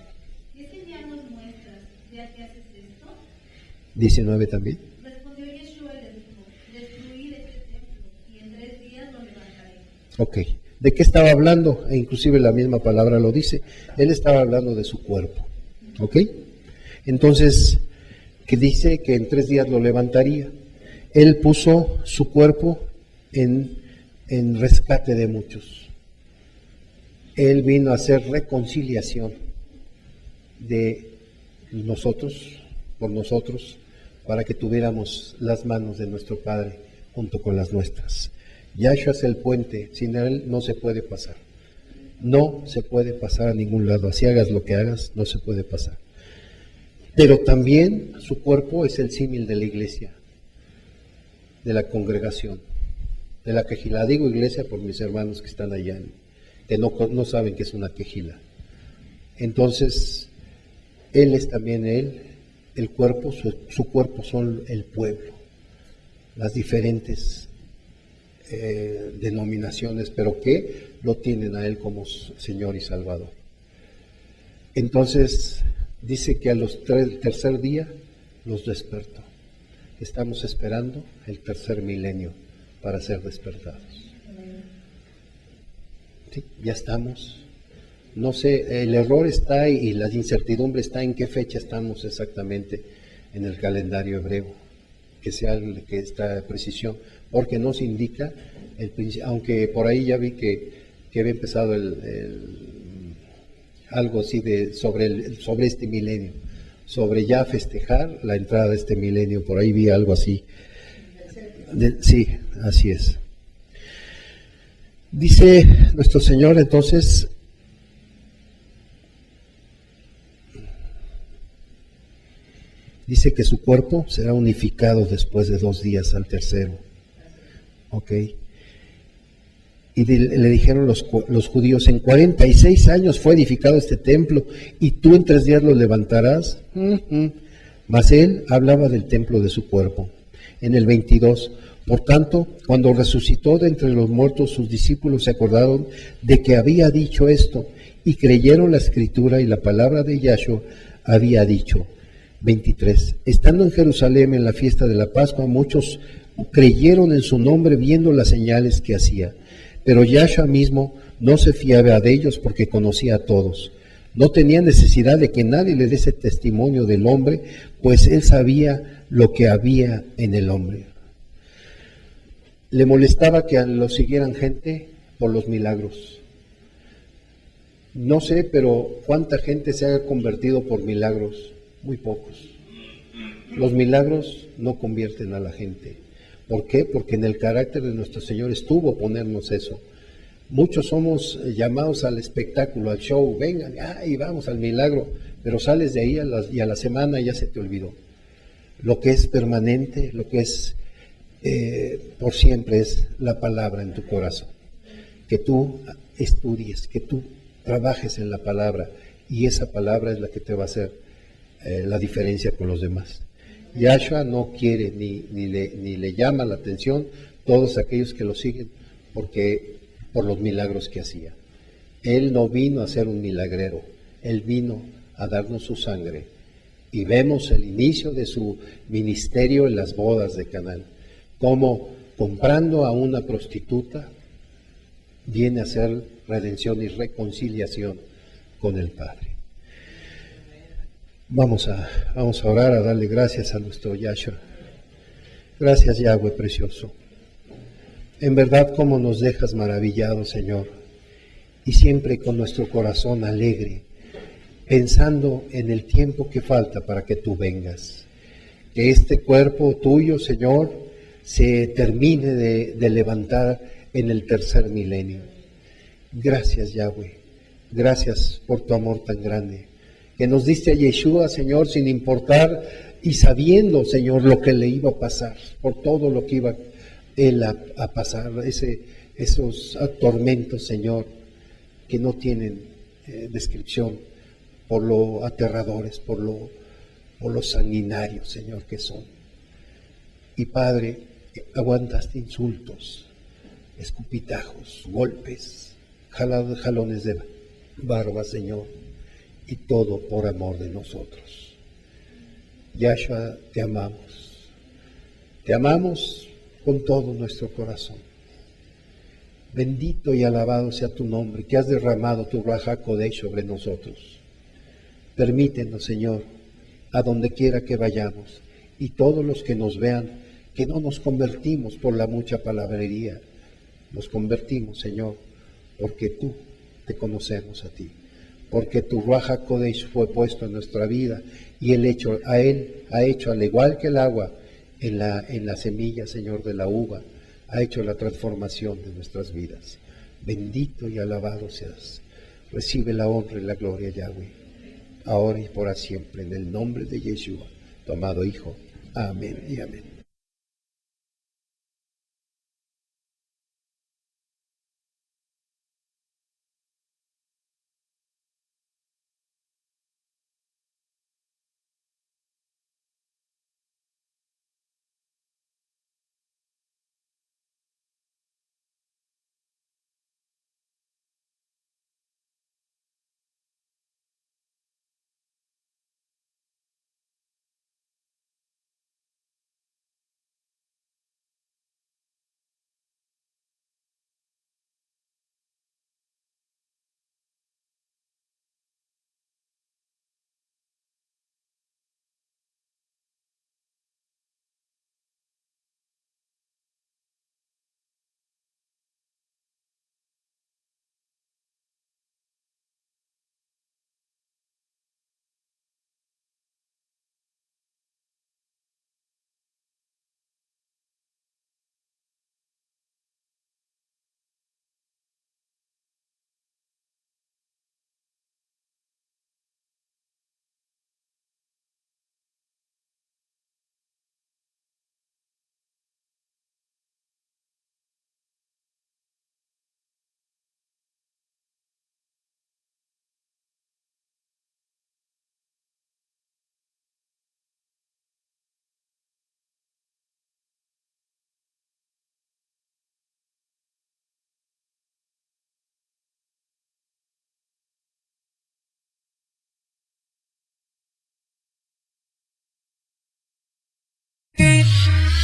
¿qué señal nos muestras, ya que haces esto? 19 también. Respondió Yeshua y les dijo, destruid este templo, y en 3 días lo levantaré. Ok, ¿de qué estaba hablando? E inclusive la misma palabra lo dice. Él estaba hablando de su cuerpo. ¿Ok? Entonces, que dice que en 3 días lo levantaría. Él puso su cuerpo en rescate de muchos. Él vino a hacer reconciliación de nosotros, por nosotros, para que tuviéramos las manos de nuestro Padre junto con las nuestras. Yahshua es el puente, sin Él no se puede pasar. No se puede pasar a ningún lado, así hagas lo que hagas, no se puede pasar. Pero también su cuerpo es el símil de la iglesia, de la congregación, de la quejila. Digo iglesia por mis hermanos que están allá, que no saben que es una quejila. Entonces, Él es también el cuerpo, su cuerpo son el pueblo, las diferentes denominaciones, pero que lo tienen a Él como Señor y Salvador. Entonces, dice que el tercer día los despertó. Estamos esperando el tercer milenio para ser despertados. ¿Sí? Ya estamos. No sé, el error está y la incertidumbre está en qué fecha estamos exactamente en el calendario hebreo, que sea que esta precisión, porque nos indica, aunque por ahí ya vi que había empezado algo así sobre este milenio, sobre ya festejar la entrada de este milenio, por ahí vi algo así. Sí, así es. Dice nuestro Señor entonces, dice que su cuerpo será unificado después de 2 días al tercero. ¿Ok? Y le dijeron los judíos, en 46 años fue edificado este templo, y tú en 3 días lo levantarás. Mas él hablaba del templo de su cuerpo. En el 22, por tanto, cuando resucitó de entre los muertos, sus discípulos se acordaron de que había dicho esto, y creyeron la escritura y la palabra de Yahshua había dicho. 23. Estando en Jerusalén en la fiesta de la Pascua, muchos creyeron en su nombre viendo las señales que hacía. Pero Yahshua mismo no se fiaba de ellos porque conocía a todos. No tenía necesidad de que nadie le diese testimonio del hombre, pues él sabía lo que había en el hombre. Le molestaba que lo siguieran gente por los milagros. No sé, pero ¿cuánta gente se ha convertido por milagros? Muy pocos. Los milagros no convierten a la gente. ¿Por qué? Porque en el carácter de nuestro Señor estuvo ponernos eso. Muchos somos llamados al espectáculo, al show, vengan, y vamos al milagro, pero sales de ahí y a la semana ya se te olvidó. Lo que es permanente, lo que es por siempre es la palabra en tu corazón. que tú estudies, que tú trabajes en la palabra, y esa palabra es la que te va a hacer la diferencia con los demás. Yahshua no quiere ni le llama la atención todos aquellos que lo siguen por los milagros que hacía. Él no vino a ser un milagrero, Él vino a darnos su sangre. Y vemos el inicio de su ministerio en las bodas de Canaán, como comprando a una prostituta viene a hacer redención y reconciliación con el Padre. Vamos a orar, a darle gracias a nuestro Yahshua. Gracias, Yahweh precioso. En verdad, cómo nos dejas maravillados, Señor, y siempre con nuestro corazón alegre, pensando en el tiempo que falta para que tú vengas. Que este cuerpo tuyo, Señor, se termine de levantar en el tercer milenio. Gracias, Yahweh. Gracias por tu amor tan grande, que nos diste a Yeshua, Señor, sin importar y sabiendo, Señor, lo que le iba a pasar, por todo lo que iba él a pasar, esos tormentos, Señor, que no tienen descripción, por lo aterradores, por lo sanguinarios, Señor, que son. Y Padre, aguantaste insultos, escupitajos, golpes, jalones de barba, Señor, y todo por amor de nosotros. Yahshua, te amamos con todo nuestro corazón. Bendito y alabado sea tu nombre, que has derramado tu Raja Kodesh sobre nosotros. Permítenos, Señor, a donde quiera que vayamos, y todos los que nos vean, que no nos convertimos por la mucha palabrería, nos convertimos, Señor, porque tú te conocemos a ti, porque tu Raja Kodesh fue puesto en nuestra vida, y Él ha hecho al igual que el agua en la semilla, Señor, de la uva, ha hecho la transformación de nuestras vidas. Bendito y alabado seas. Recibe la honra y la gloria, Yahweh, ahora y por siempre, en el nombre de Yeshua, tu amado Hijo. Amén y amén.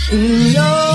No.